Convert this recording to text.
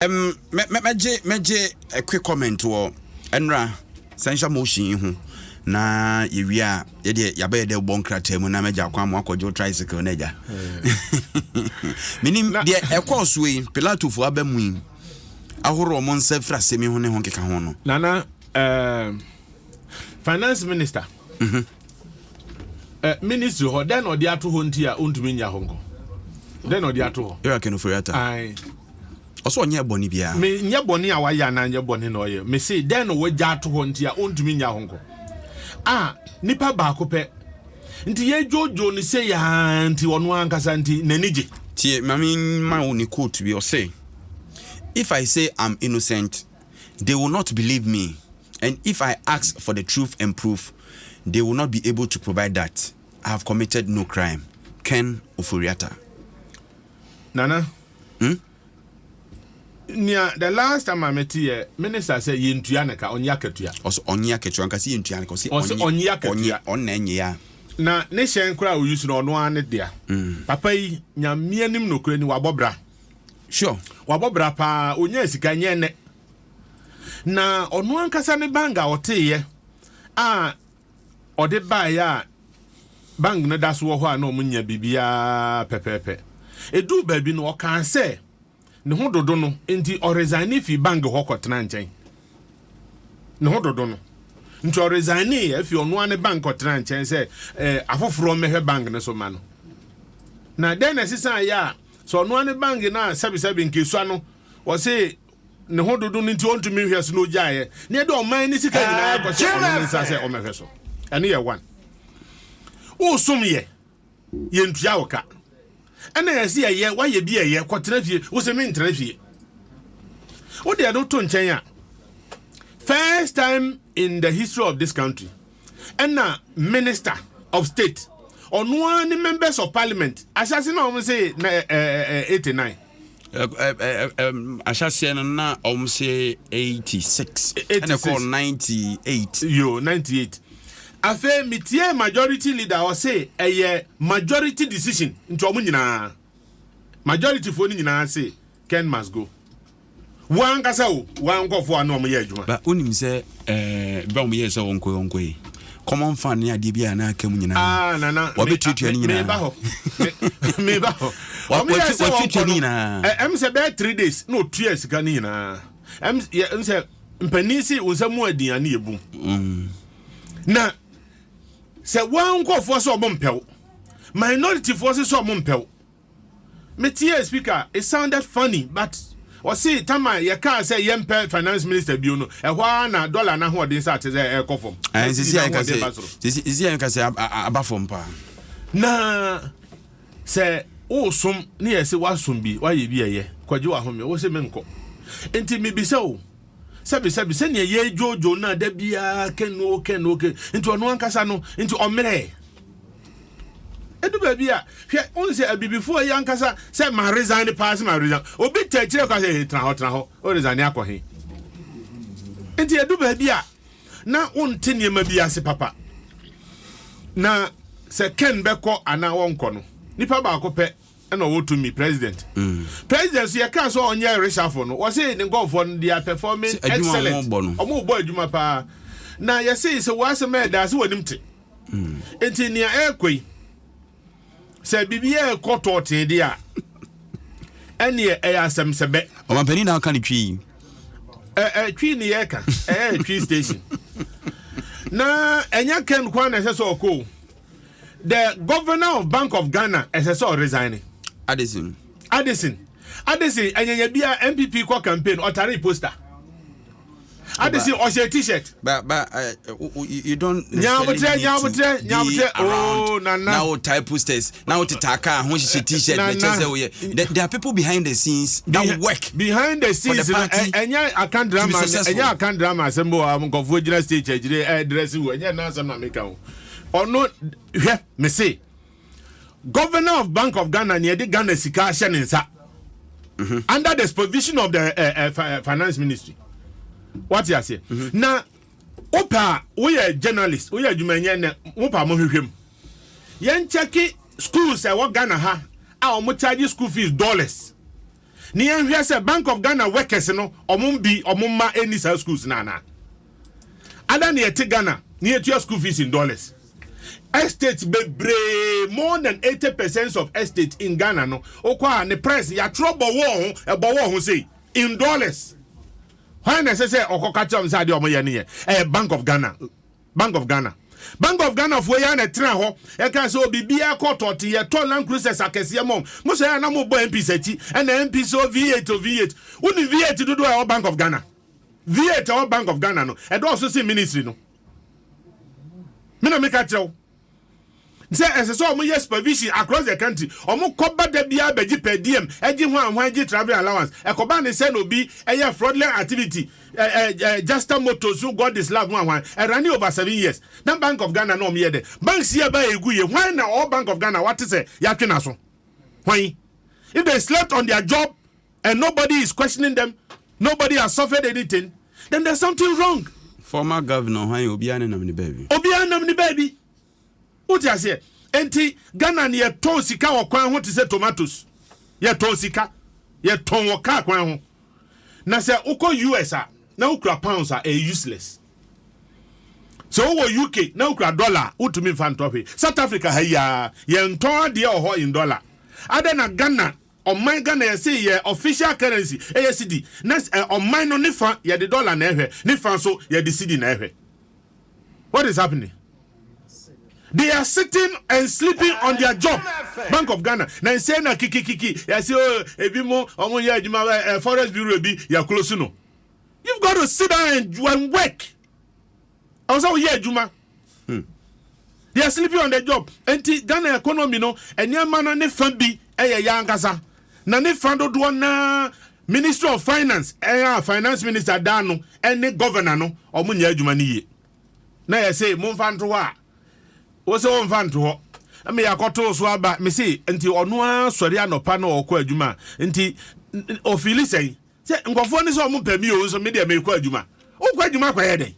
Meje a quick comment or Enra Sensha motion hu na yewia ye de yabe de bon kratem na meja kwa mo akwajo tricycle na ja. Minim de ekọ so yi Pilato fu abamu ahoro mo nsa fra semi ho ne ho keka ho no. Nana finance minister. Ministry ho den odi ato ho ntia ontumi nya ho nko. Den odi ato ho. Ken Ofori-Atta. Ai. Oso onye boni bia. Me nya boni a waya na nya boni na oye. Me say den wo gya ato ho ntia ontumi nya ho nko. Nipa baako pe. Nti ye jojo ni say ya nti ono ankasa nti nanije. Tie mami ma oni quote bi o say, if I say I'm innocent, they will not believe me. And if I ask for the truth and proof, they will not be able to provide that. I have committed no crime. Ken Ofori-Atta. Nana? The last time I met you, minister said Yentuanaka on Yakatua. Also on Yakatua, and Cassie Yentuanaka. Also on Yakatua, on Nanya. Na nation crowd used to know one there. Papa, Yamianim no crane Wabobra. Sure. Wabobra pa, Unyesika Yene. Na on one Casane Banga or Tea. Or de buy bang no that's what no munya bibia pepepe. E do baby no can say. Ne ho dodo no enti o resign fi bang ho kotena nchen. Ne ho dodo no. Nti o resign e fi ono ane bank kotena nchen say afoforo mehwe bank ne so ma no. Na den asisan ya so ono ane bank na sabi nke so ano o say ne ho dodo no nti ontumi hwe so no gyae. Ne de o man ni sika nyina ko che ono nsa say o mehwe so. Ene ye one. O som ye ntua woka. Ena yesi ye wa ye bi ye kwotena fie wo se me ntena fie. O de do to nchen ya. First time in the history of this country. Ena minister of state or one members of parliament. Asase na say 89. Asase na say 86. And call 98. Yo 98. Afe mitie majority leader or say a majority decision into omunyina majority for nyina say Ken must go one kasa one go for no me adwuma ba onim say ba mo ye say onko yi common fan ne ade bia na aka munyina nana wa betutu nyina me ba ho wa betutu nyina em say be 3 days no 2 years ka nyina em say mpanisi unsamu adiane ebu na say one go for so bompel minority forces so bompel metie speaker it sounded funny but o see tama ye can say yempe finance minister bi no e hwa na dollar na ho dey start say e kofom sisi ya can say abafom pa na say o som na ye say wasum bi wa ye bi ye kwaje wa home wo say menko enti me bi say o sabi se ne ye jojo na da bia keno into ono ankasa no into omre edu ba bia hwe on se abibifo ya ankasa se ma resign pass ma resign obi tachire kwa se tra ho o resign akohe enti edu ba bia na onte ne ma bia se papa na se Ken beko ana wonko no nipa ba akopɛ and what to me, President. President, you can't so on your reshuffle. Was saying the golf on they are performing excellent. A more boy, Jumapa. Now, you say, so what's a man that's what him to. It's in your airquay. Say, BBA caught or dear. And near air some sabet. Oh, my penny now can it tree? A tree in the air, a tree station. Now, and you can quite as so cool. The governor of Bank of Ghana as I saw resigning. Addison, and you be a MPP co campaign or Otchere poster. Addison or your t-shirt. But you don't. Oh, now type posters. Now to Taka, when she t-shirt. There are people behind the scenes that work behind the scenes. And I can't drama. And I can't drama. Assemble. I'm going for general stage. Dressing. And you're not some American. Or no, me say. Governor of Bank of Ghana near the Ghana Sika Shanensa under the supervision of the finance ministry. What you say? Now, Opa, we are journalists, we are Jumanian, Opa Mohim. Yen cheki schools, I work Ghana ha, our charge school fees dollars. ni enhwe say Bank of Ghana workers no omumma any schools na ada na yete Ghana ni etua school fees in dollars. Estate bebre more than 80% of estate in Ghana no okwa ne price ya trouble wo ho say in dollars. Why na say okoka chom say de omoye ne Bank of Ghana for ya na tra ho e kan say obibia kotote ye to land cruisers akese mom mo say na mo bo MP sati and MP so V8 uni V8 do our Bank of Ghana V8 our Bank of Ghana no e do also see ministry no me na make a tell say so omo yes supervision across the country omo koba da bia beji per diem eji ho travel allowance e koba ne say no bi fraudulent activity just a motor so God is love one running over 7 years na Bank of Ghana no me here banks here ba eguye why na all Bank of Ghana what is ya twena so why if they slept on their job and nobody is questioning them, nobody has suffered anything, then there's something wrong. Former governor why obiane namni baby what you say? Enti Ghana ni ton sika okwan ho te se tomatoes. Ye ton sika, ye ton woka kwan ho. Na se uko US na ukra pounds are useless. So wo UK na ukra dollar utumi fan tope. South Africa haya ye nton de oho in dollar. Ada na Ghana on my Ghana ye say ye official currency ACD. Na on my no ne fa ye the dollar na ehwe, ne fa so ye the cedi na ehwe. What is happening? They are sitting and sleeping on their job. Bank of Ghana. Now say na kiki. I say ebi mo omo ya adwuma forest bureau bi ya close no. You've got to sit down and work. I was ya adwuma. They are sleeping on their job. Enti Ghana economy no enyama no ne fan bi ya nkasa. Na ne fan do na Minister of Finance finance minister dano ene governor no omo nya adwuma ni ye. Na ya say mo fan to wa wose won fan to ho me yakoto so aba me say enti ono asori anopa na okọ adwuma enti ofili sei se nkofo ni so mo pami o so me de me kọ adwuma okọ adwuma kwa ye den